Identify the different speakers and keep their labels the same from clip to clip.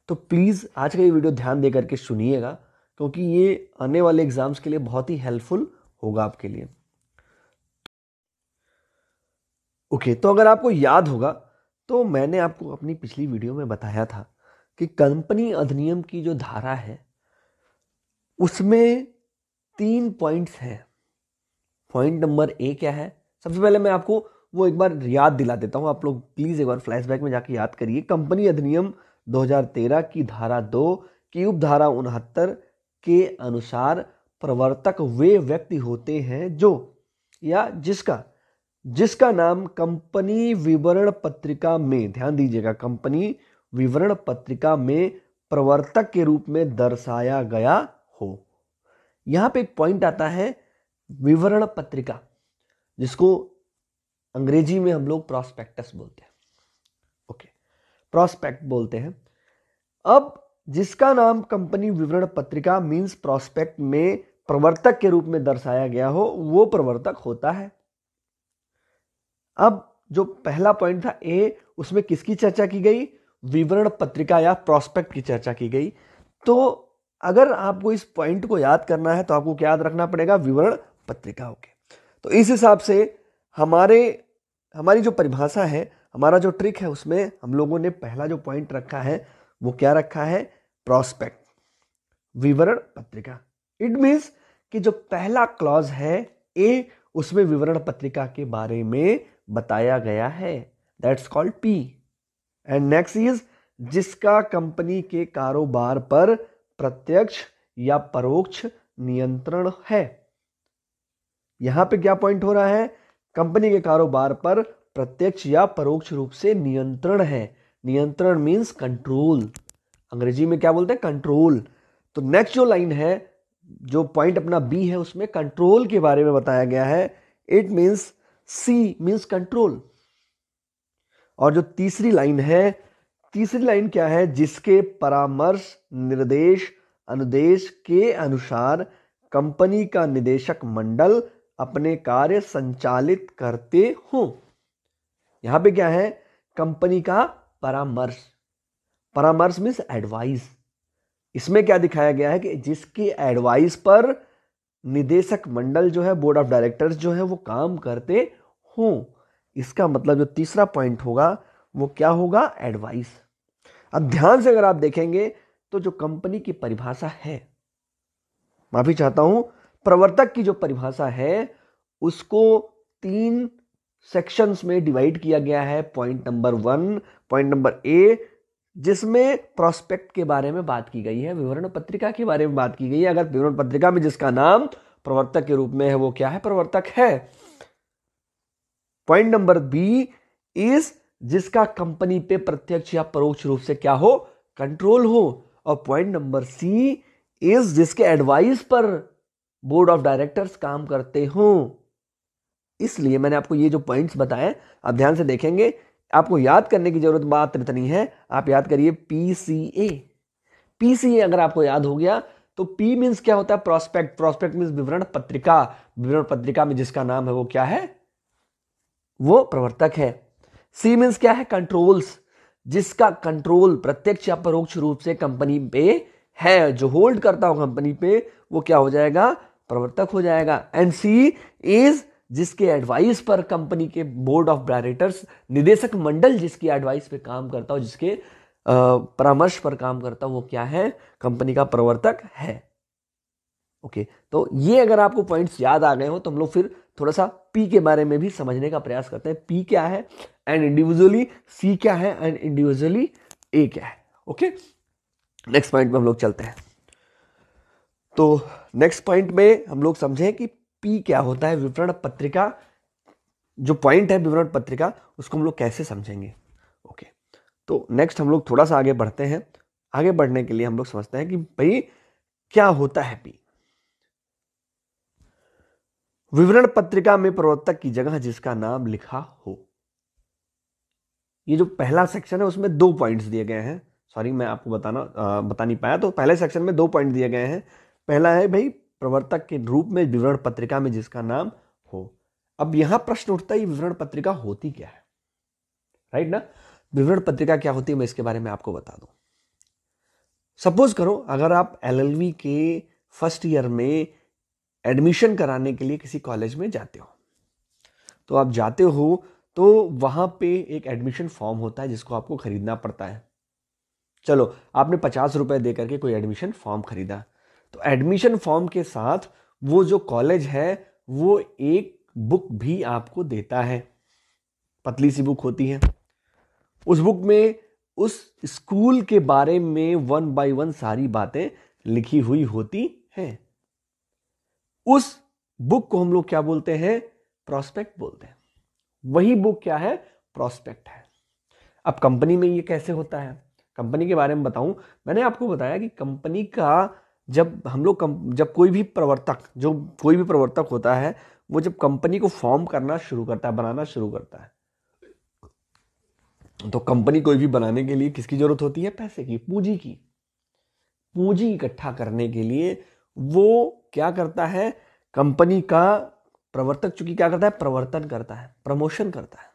Speaker 1: तो प्लीज़ आज का ये वीडियो ध्यान दे करके सुनिएगा, क्योंकि ये आने वाले एग्जाम्स के लिए बहुत ही हेल्पफुल होगा आपके लिए। ओके, तो अगर आपको याद होगा तो मैंने आपको अपनी पिछली वीडियो में बताया था कि कंपनी अधिनियम की जो धारा है उसमें 3 पॉइंट्स हैं। पॉइंट नंबर ए क्या है? सबसे पहले मैं आपको वो एक बार याद दिला देता हूं, आप लोग प्लीज एक बार फ्लैशबैक में जाके याद करिए। कंपनी अधिनियम 2013 की धारा 2 की उपधारा 69 के अनुसार प्रवर्तक वे व्यक्ति होते हैं जो या जिसका नाम कंपनी विवरण पत्रिका में, ध्यान दीजिएगा, कंपनी विवरण पत्रिका में प्रवर्तक के रूप में दर्शाया गया हो। यहां पे एक पॉइंट आता है विवरण पत्रिका, जिसको अंग्रेजी में हम लोग प्रॉस्पेक्टस बोलते हैं। ओके, प्रॉस्पेक्ट बोलते हैं। अब जिसका नाम कंपनी विवरण पत्रिका मींस प्रॉस्पेक्ट में प्रवर्तक के रूप में दर्शाया गया हो वो प्रवर्तक होता है। अब जो पहला पॉइंट था ए, उसमें किसकी चर्चा की गई? विवरण पत्रिका या प्रॉस्पेक्ट की चर्चा की गई। तो अगर आपको इस पॉइंट को याद करना है तो आपको क्या याद रखना पड़ेगा? विवरण पत्रिका। ओके, तो इस हिसाब से हमारी जो परिभाषा है, हमारा जो ट्रिक है, उसमें हम लोगों ने पहला जो पॉइंट रखा है वो क्या रखा है? प्रॉस्पेक्ट, विवरण पत्रिका। इट मींस कि जो पहला क्लॉज है ए, उसमें विवरण पत्रिका के बारे में बताया गया है, that's called P. And next is जिसका कंपनी के कारोबार पर प्रत्यक्ष या परोक्ष नियंत्रण है। यहां पे क्या पॉइंट हो रहा है? कंपनी के कारोबार पर प्रत्यक्ष या परोक्ष रूप से नियंत्रण है। नियंत्रण मींस कंट्रोल, अंग्रेजी में क्या बोलते हैं? कंट्रोल। तो नेक्स्ट जो लाइन है, जो पॉइंट अपना बी है, उसमें कंट्रोल के बारे में बताया गया है। It means C means control. और जो तीसरी लाइन है, तीसरी लाइन क्या है? जिसके परामर्श, निर्देश, अनुदेश के अनुसार कंपनी का निदेशक मंडल अपने कार्य संचालित करते हो। यहां पे क्या है? कंपनी का परामर्श। परामर्श मीन्स एडवाइस। इसमें क्या दिखाया गया है कि जिसके एडवाइस पर निदेशक मंडल जो है, बोर्ड ऑफ डायरेक्टर्स जो है, वो काम करते हो। इसका मतलब जो तीसरा पॉइंट होगा वो क्या होगा? एडवाइस। अब ध्यान से अगर आप देखेंगे तो जो कंपनी की परिभाषा है, माफी चाहता हूं, प्रवर्तक की जो परिभाषा है उसको 3 सेक्शंस में डिवाइड किया गया है। Point number 1, point number A, जिसमें प्रोस्पेक्ट के बारे में बात की गई है, विवरण पत्रिका के बारे में बात की गई है। अगर विवरण पत्रिका में जिसका नाम प्रवर्तक के रूप में है वो क्या है? प्रवर्तक है। पॉइंट नंबर बी इज जिसका कंपनी पे प्रत्यक्ष या परोक्ष रूप से क्या हो? कंट्रोल हो। और पॉइंट नंबर सी इज जिसके एडवाइस पर बोर्ड ऑफ डायरेक्टर्स काम करते हो। इसलिए मैंने आपको ये जो पॉइंट्स बताए, आप ध्यान से देखेंगे, आपको याद करने की जरूरत बात इतनी है, आप याद करिए पीसीए। पीसीए अगर आपको याद हो गया तो पी मींस क्या होता है? प्रोस्पेक्ट। प्रोस्पेक्ट मींस विवरण पत्रिका। विवरण पत्रिका में जिसका नाम है वो क्या है? वो प्रवर्तक है। सी मींस क्या है? कंट्रोल्स। जिसका कंट्रोल प्रत्यक्ष या परोक्ष रूप से कंपनी पे है, जो होल्ड करता हो कंपनी पे, वो क्या हो जाएगा? प्रवर्तक हो जाएगा। एंड सी इज जिसके एडवाइस पर कंपनी के बोर्ड ऑफ डायरेक्टर्स, निदेशक मंडल जिसकी एडवाइस पे काम करता हो, जिसके परामर्श पर काम करता हो, वो क्या है? कंपनी का प्रवर्तक है। ओके, तो ये अगर आपको पॉइंट्स याद आ गए हो तो हम लोग फिर थोड़ा सा पी के बारे में भी समझने का प्रयास करते हैं। पी क्या है एंड इंडिविजुअली सी क्या है एंड इंडिविजुअली ए क्या है। ओके, नेक्स्ट पॉइंट में हम लोग चलते हैं। तो नेक्स्ट पॉइंट में हम लोग समझें कि पी क्या होता है। विवरण पत्रिका जो पॉइंट है, विवरण पत्रिका, उसको हम लोग कैसे समझेंगे। ओके, तो नेक्स्ट हम लोग थोड़ा सा आगे बढ़ते हैं। आगे बढ़ने के लिए हम लोग समझते हैं कि भाई क्या होता है पी। विवरण पत्रिका में प्रवर्तक की जगह जिसका नाम लिखा हो। ये जो पहला सेक्शन है उसमें 2 पॉइंट्स दिए गए हैं। सॉरी, मैं आपको बता नहीं पाया। तो पहले सेक्शन में 2 पॉइंट दिए गए हैं। पहला है भाई प्रवर्तक के रूप में विवरण पत्रिका में जिसका नाम हो। अब यहां प्रश्न उठता है विवरण पत्रिका होती क्या है, राइट ना? विवरण पत्रिका क्या होती है, मैं इसके बारे में आपको बता दूं। सपोज करो अगर आप एलएलबी के फर्स्ट ईयर में एडमिशन कराने के लिए किसी कॉलेज में जाते हो, तो आप जाते हो तो वहां पे एक एडमिशन फॉर्म होता है जिसको आपको खरीदना पड़ता है। चलो आपने 50 रुपए दे करके कोई एडमिशन फॉर्म खरीदा, तो एडमिशन फॉर्म के साथ वो जो कॉलेज है वो एक बुक भी आपको देता है, पतली सी बुक होती है। उस बुक में उस स्कूल के बारे में 1 बाय 1 सारी बातें लिखी हुई होती हैं। उस बुक को हम लोग क्या बोलते हैं? प्रॉस्पेक्ट बोलते हैं। वही बुक क्या है? प्रॉस्पेक्ट है। अब कंपनी में ये कैसे होता है? कंपनी के बारे में बताऊं, मैंने आपको बताया कि कंपनी का जब हम लोग जब कोई भी प्रवर्तक होता है, वो जब कंपनी को फॉर्म करना शुरू करता है, बनाना शुरू करता है, तो कंपनी कोई भी बनाने के लिए किसकी जरूरत होती है? पैसे की, पूंजी की। पूंजी इकट्ठा करने के लिए वो क्या करता है? कंपनी का प्रवर्तक चूंकि क्या करता है? प्रवर्तन करता है, प्रमोशन करता है।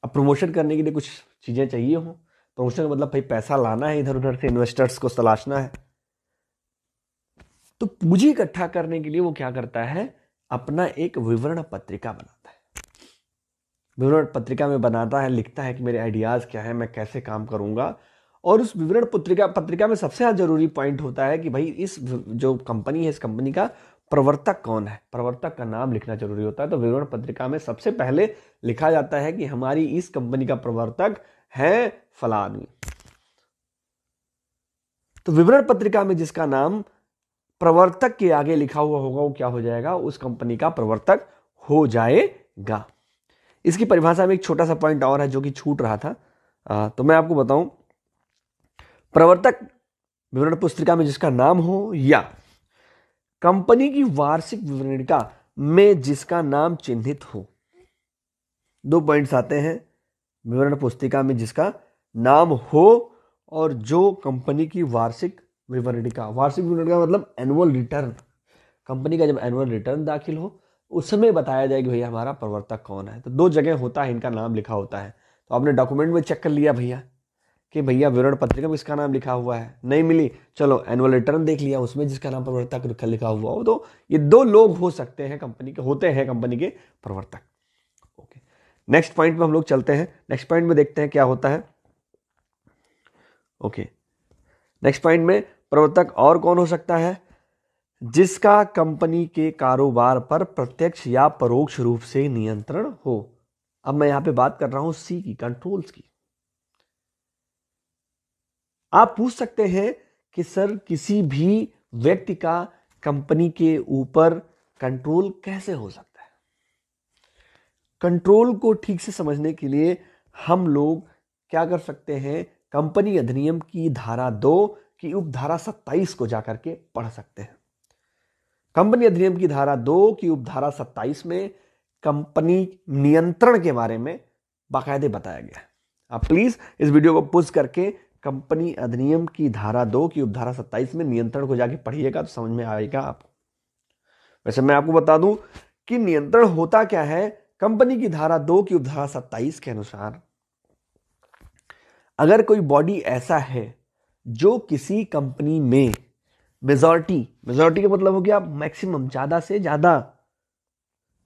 Speaker 1: अब प्रमोशन करने के लिए कुछ चीजें चाहिए हो। प्रमोशन का मतलब भाई पैसा लाना है, इधर उधर से इन्वेस्टर्स को तलाशना है। तो पूंजी इकट्ठा करने के लिए वो क्या करता है? अपना एक विवरण पत्रिका बनाता है। विवरण पत्रिका में बनाता है, लिखता है कि मेरे आइडियाज क्या है, मैं कैसे काम करूंगा। और उस विवरण पत्रिका में सबसे ज्यादा जरूरी पॉइंट होता है कि भाई इस जो कंपनी है, इस कंपनी का प्रवर्तक कौन है, प्रवर्तक का नाम लिखना जरूरी होता है। तो विवरण पत्रिका में सबसे पहले लिखा जाता है कि हमारी इस कंपनी का प्रवर्तक है फलां आदमी। तो विवरण पत्रिका में जिसका नाम प्रवर्तक के आगे लिखा हुआ होगा वो क्या हो जाएगा? उस कंपनी का प्रवर्तक हो जाएगा। इसकी परिभाषा में एक छोटा सा पॉइंट और है जो कि छूट रहा था, तो मैं आपको बताऊं। प्रवर्तक विवरण पुस्तिका में जिसका नाम हो या कंपनी की वार्षिक विवरणिका में जिसका नाम चिन्हित हो। दो पॉइंट्स आते हैं, विवरण पुस्तिका में जिसका नाम हो और जो कंपनी की वार्षिक विवरणिका मतलब एनुअल रिटर्न, कंपनी का जब एनुअल रिटर्न दाखिल हो उस समय बताया जाए कि भैया हमारा प्रवर्तक कौन है। तो दो जगह होता है, इनका नाम लिखा होता है। तो आपने डॉक्यूमेंट में चेक कर लिया भैया कि भैया विवरण पत्रिका में इसका नाम लिखा हुआ है, नहीं मिली, चलो एनुअल रिटर्न देख लिया, उसमें जिसका नाम प्रवर्तक लिखा हुआ हो। तो ये दो लोग हो सकते हैं कंपनी के, होते हैं कंपनी के प्रवर्तक। ओके, नेक्स्ट पॉइंट में हम लोग चलते हैं। नेक्स्ट पॉइंट में देखते हैं क्या होता है। ओके, नेक्स्ट पॉइंट में प्रवर्तक और कौन हो सकता है? जिसका कंपनी के कारोबार पर प्रत्यक्ष या परोक्ष रूप से नियंत्रण हो। अब मैं यहां पे बात कर रहा हूं सी की, कंट्रोल्स की। आप पूछ सकते हैं कि सर किसी भी व्यक्ति का कंपनी के ऊपर कंट्रोल कैसे हो सकता है? कंट्रोल को ठीक से समझने के लिए हम लोग क्या कर सकते हैं? कंपनी अधिनियम की धारा 2 की उपधारा 27 को जाकर के पढ़ सकते हैं। कंपनी अधिनियम की धारा 2 की उपधारा 27 में कंपनी नियंत्रण के बारे में बाकायदे बताया गया है। आप प्लीज इस वीडियो को पॉज करके कंपनी अधिनियम की धारा 2 की उपधारा 27 में नियंत्रण को जाके पढ़िएगा तो समझ में आएगा आपको। वैसे मैं आपको बता दूं कि नियंत्रण होता क्या है। कंपनी की धारा 2 की उपधारा 27 के अनुसार अगर कोई बॉडी ऐसा है जो किसी कंपनी में मेजॉरिटी का मतलब हो गया मैक्सिमम, ज्यादा से ज्यादा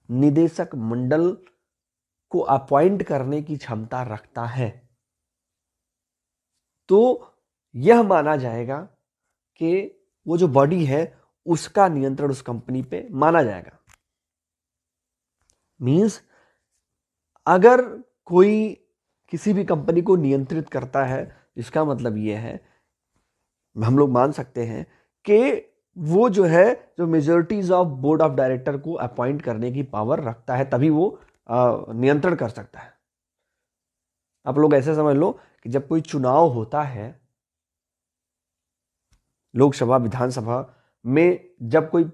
Speaker 1: निदेशक मंडल को अपॉइंट करने की क्षमता रखता है, तो यह माना जाएगा कि वो जो बॉडी है उसका नियंत्रण उस कंपनी पे माना जाएगा। मींस अगर कोई किसी भी कंपनी को नियंत्रित करता है, इसका मतलब यह है, हम लोग मान सकते हैं कि वो जो है जो majorities of board of director को अपॉइंट करने की पावर रखता है, तभी वो नियंत्रण कर सकता है। आप लोग ऐसे समझ लो कि जब कोई चुनाव होता है लोकसभा विधानसभा में, जब कोई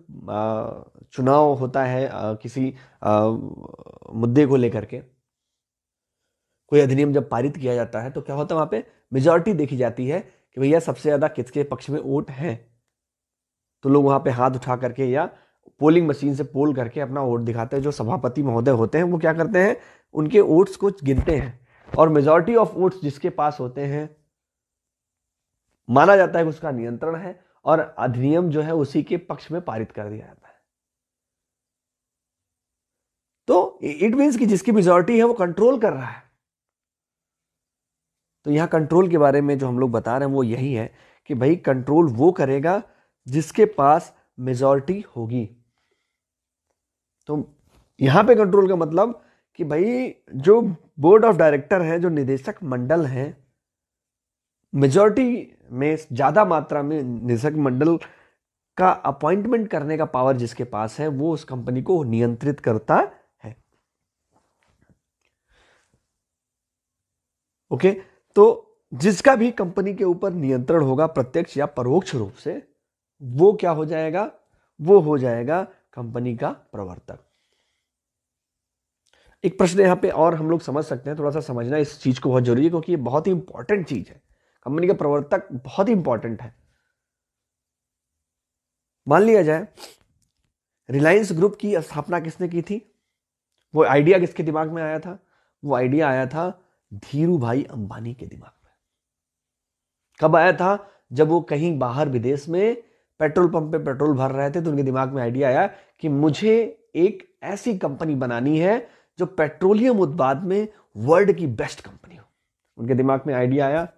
Speaker 1: चुनाव होता है किसी मुद्दे को लेकर के, कोई अधिनियम जब पारित किया जाता है तो क्या होता है, वहां पे मेजॉरिटी देखी जाती है कि भैया सबसे ज्यादा किसके पक्ष में वोट है। तो लोग वहां पे हाथ उठा करके या पोलिंग मशीन से पोल करके अपना वोट दिखाते हैं। जो सभापति महोदय होते हैं वो क्या करते हैं, उनके वोट्स को गिनते हैं और मेजॉरिटी ऑफ वोट्स जिसके पास होते हैं माना जाता है कि उसका नियंत्रण है और अधिनियम जो है उसी के पक्ष में पारित कर दिया जाता है। तो इट मींस कि जिसकी मेजॉरिटी है वो कंट्रोल कर रहा है। तो यहां कंट्रोल के बारे में जो हम लोग बता रहे हैं वो यही है कि भाई कंट्रोल वो करेगा जिसके पास मेजॉरिटी होगी। तो यहां पे कंट्रोल का मतलब कि भाई जो बोर्ड ऑफ डायरेक्टर है, जो निदेशक मंडल है, मेजॉरिटी में ज्यादा मात्रा में निदेशक मंडल का अपॉइंटमेंट करने का पावर जिसके पास है वो उस कंपनी को नियंत्रित करता है। ओके, तो जिसका भी कंपनी के ऊपर नियंत्रण होगा प्रत्यक्ष या परोक्ष रूप से, वो क्या हो जाएगा? वो हो जाएगा कंपनी का प्रवर्तक। एक प्रश्न यहां पे और हम लोग समझ सकते हैं, थोड़ा सा समझना इस चीज को बहुत जरूरी है क्योंकि ये बहुत ही इंपॉर्टेंट चीज है। कंपनी का प्रवर्तक बहुत ही इंपॉर्टेंट है। मान लिया जाए रिलायंस ग्रुप की स्थापना किसने की थी? वो आइडिया किसके दिमाग में आया था? वो आइडिया आया था धीरू भाई अंबानी के दिमाग में। कब आया था? जब वो कहीं बाहर विदेश में पेट्रोल पंप पे पेट्रोल भर रहे थे तो उनके दिमाग में आइडिया आया कि मुझे एक ऐसी कंपनी बनानी है जो पेट्रोलियम उत्पाद में वर्ल्ड की बेस्ट कंपनी हो। उनके दिमाग में आइडिया आया।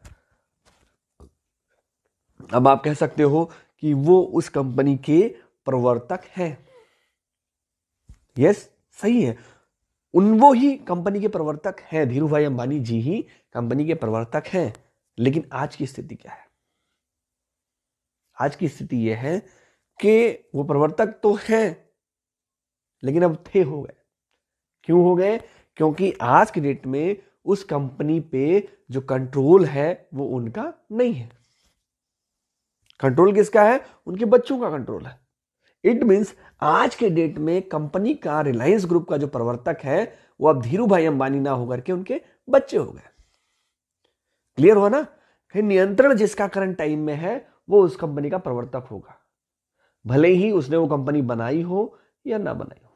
Speaker 1: अब आप कह सकते हो कि वो उस कंपनी के प्रवर्तक हैं। यस, सही है, वो ही कंपनी के प्रवर्तक हैं। धीरू भाई अंबानी जी ही कंपनी के प्रवर्तक हैं। लेकिन आज की स्थिति क्या है? आज की स्थिति यह है कि वो प्रवर्तक तो हैं लेकिन अब थे हो गए। क्यों हो गए? क्योंकि आज की डेट में उस कंपनी पे जो कंट्रोल है वो उनका नहीं है। कंट्रोल किसका है? उनके बच्चों का कंट्रोल है। इट मींस आज के डेट में कंपनी का, रिलायंस ग्रुप का जो प्रवर्तक है वो अब धीरू भाई अंबानी ना होकर के उनके बच्चे हो गए। क्लियर हुआ ना? फिर नियंत्रण जिसका करंट टाइम में है वो उस कंपनी का प्रवर्तक होगा, भले ही उसने वो कंपनी बनाई हो या ना बनाई हो।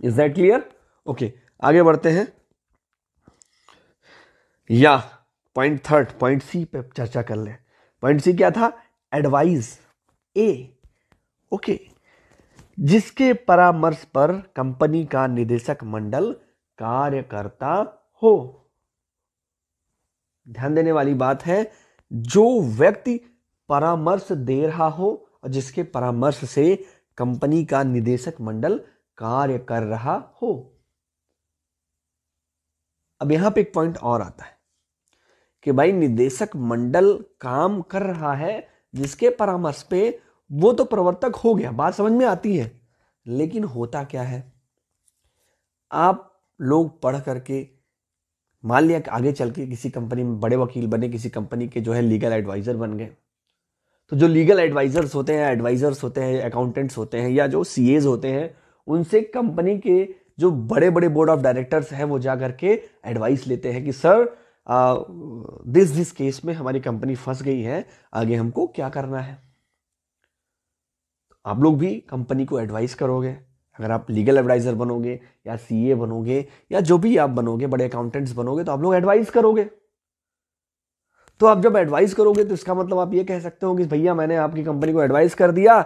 Speaker 1: Is that clear? ओके, आगे बढ़ते हैं। या पॉइंट सी पे चर्चा कर ले। पॉइंट सी क्या था? एडवाइस ए। ओके, जिसके परामर्श पर कंपनी का निदेशक मंडल कार्य करता हो। ध्यान देने वाली बात है, जो व्यक्ति परामर्श दे रहा हो और जिसके परामर्श से कंपनी का निदेशक मंडल कार्य कर रहा हो। अब यहां पे एक पॉइंट और आता है कि भाई निदेशक मंडल काम कर रहा है जिसके परामर्श पे, वो तो प्रवर्तक हो गया, बात समझ में आती है। लेकिन होता क्या है? आप लोग पढ़ करके मान लिया कि आगे चल के किसी कंपनी में बड़े वकील बने, किसी कंपनी के जो है लीगल एडवाइजर बन गए। तो जो लीगल एडवाइजर्स होते हैं, अकाउंटेंट्स होते हैं या जो सीएज होते हैं, उनसे कंपनी के जो बड़े बड़े बोर्ड ऑफ डायरेक्टर्स हैं वो जा करके एडवाइस लेते हैं कि सर दिस केस में हमारी कंपनी फंस गई है, आगे हमको क्या करना है। आप लोग भी कंपनी को एडवाइस करोगे। अगर आप लीगल एडवाइजर बनोगे या सीए बनोगे या जो भी आप बनोगे, बड़े अकाउंटेंट्स बनोगे, तो आप लोग एडवाइस करोगे। तो आप जब एडवाइस करोगे तो इसका मतलब आप ये कह सकते हो कि भैया मैंने आपकी कंपनी को एडवाइस कर दिया।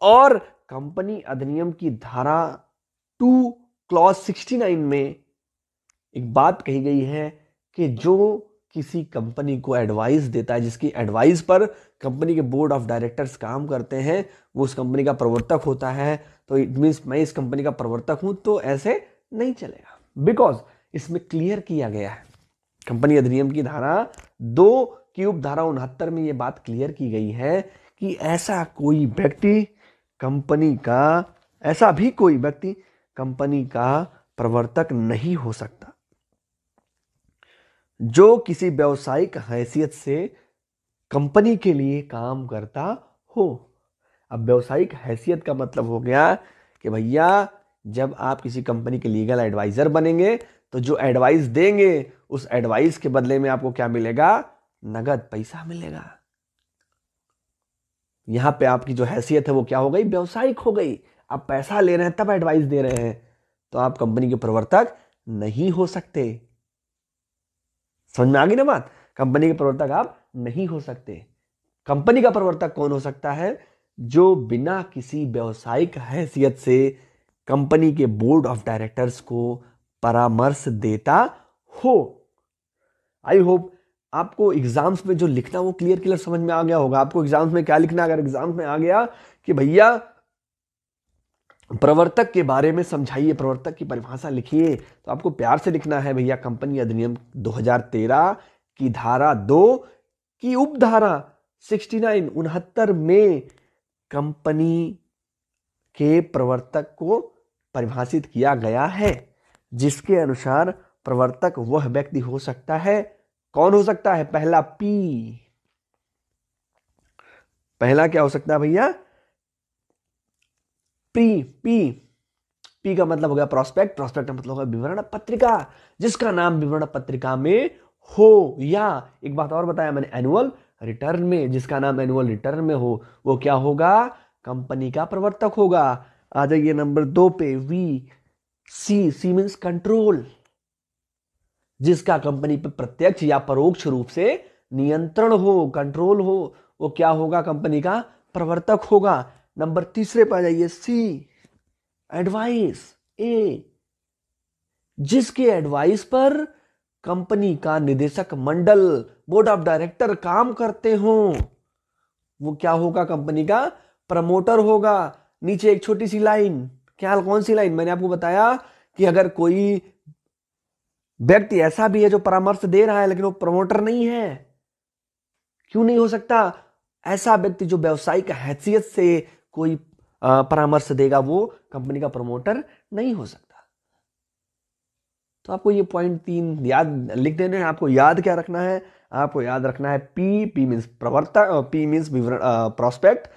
Speaker 1: और कंपनी अधिनियम की धारा 2 क्लॉज 69 में एक बात कही गई है कि जो किसी कंपनी को एडवाइस देता है, जिसकी एडवाइस पर कंपनी के बोर्ड ऑफ डायरेक्टर्स काम करते हैं, वो उस कंपनी का प्रवर्तक होता है। तो इट मींस मैं इस कंपनी का प्रवर्तक हूं, तो ऐसे नहीं चलेगा। बिकॉज इसमें क्लियर किया गया है, कंपनी अधिनियम की धारा 2 की उपधारा 69 में यह बात क्लियर की गई है कि ऐसा कोई व्यक्ति कंपनी का प्रवर्तक नहीं हो सकता जो किसी व्यावसायिक हैसियत से कंपनी के लिए काम करता हो। अब व्यावसायिक हैसियत का मतलब हो गया कि भैया जब आप किसी कंपनी के लीगल एडवाइजर बनेंगे तो जो एडवाइस देंगे उस एडवाइस के बदले में आपको क्या मिलेगा? नगद पैसा मिलेगा। यहां पे आपकी जो हैसियत है वो क्या हो गई? व्यावसायिक हो गई। आप पैसा ले रहे हैं तब एडवाइस दे रहे हैं, तो आप कंपनी के प्रवर्तक नहीं हो सकते। समझ में आ गई ना बात? कंपनी के प्रवर्तक आप नहीं हो सकते। कंपनी का प्रवर्तक कौन हो सकता है? जो बिना किसी व्यवसायिक हैसियत से कंपनी के बोर्ड ऑफ डायरेक्टर्स को परामर्श देता हो। आई होप आपको एग्जाम्स में जो लिखना वो क्लियर समझ में आ गया होगा। आपको एग्जाम्स में क्या लिखना? अगर एग्जाम्स में आ गया कि भैया प्रवर्तक के बारे में समझाइए, प्रवर्तक की परिभाषा लिखिए, तो आपको प्यार से लिखना है भैया कंपनी अधिनियम 2013 की धारा 2 की उपधारा 69 में कंपनी के प्रवर्तक को परिभाषित किया गया है, जिसके अनुसार प्रवर्तक वह व्यक्ति हो सकता है। कौन हो सकता है? पहला पी। पहला क्या हो सकता है भैया? पी का मतलब हो गया प्रोस्पेक्ट, प्रोस्पेक्ट का मतलब होगा विवरण पत्रिका, जिसका नाम विवरण पत्रिका में हो, या एक बात और बताया मैंने, एनुअल रिटर्न में, जिसका नाम एनुअल रिटर्न में हो, वो क्या होगा? कंपनी का प्रवर्तक होगा। आ जाइए नंबर 2 पे, सी मींस कंट्रोल, जिसका कंपनी पे प्रत्यक्ष या परोक्ष रूप से नियंत्रण हो, कंट्रोल हो, वो क्या होगा? कंपनी का प्रवर्तक होगा। नंबर 3 पे आ जाइए, सी एडवाइस, ए जिसके एडवाइस पर कंपनी का निदेशक मंडल, बोर्ड ऑफ डायरेक्टर काम करते हो, वो क्या होगा? कंपनी का प्रमोटर होगा। नीचे एक छोटी सी लाइन, क्या, कौन सी लाइन? मैंने आपको बताया कि अगर कोई व्यक्ति ऐसा भी है जो परामर्श दे रहा है लेकिन वो प्रमोटर नहीं है, क्यों नहीं हो सकता? ऐसा व्यक्ति जो व्यावसायिक हैसियत से कोई परामर्श देगा वो कंपनी का प्रमोटर नहीं हो सकता। तो आपको ये पॉइंट 3 याद लिख देने हैं। आपको याद क्या रखना है? आपको याद रखना है पी मींस प्रवर्तक, पी मींस प्रोस्पेक्ट,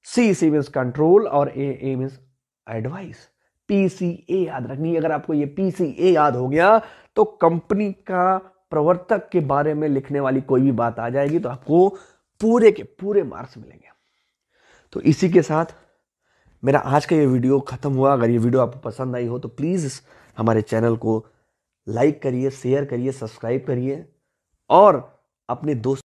Speaker 1: सी मींस कंट्रोल, और ए मींस एडवाइस। पीसीए याद रखनी है। अगर आपको ये पीसीए याद हो गया तो कंपनी का प्रवर्तक के बारे में लिखने वाली कोई भी बात आ जाएगी तो आपको पूरे के पूरे मार्क्स मिलेंगे। तो इसी के साथ मेरा आज का ये वीडियो खत्म हुआ। अगर ये वीडियो आपको पसंद आई हो तो प्लीज हमारे चैनल को लाइक करिए, शेयर करिए, सब्सक्राइब करिए और अपने दोस्त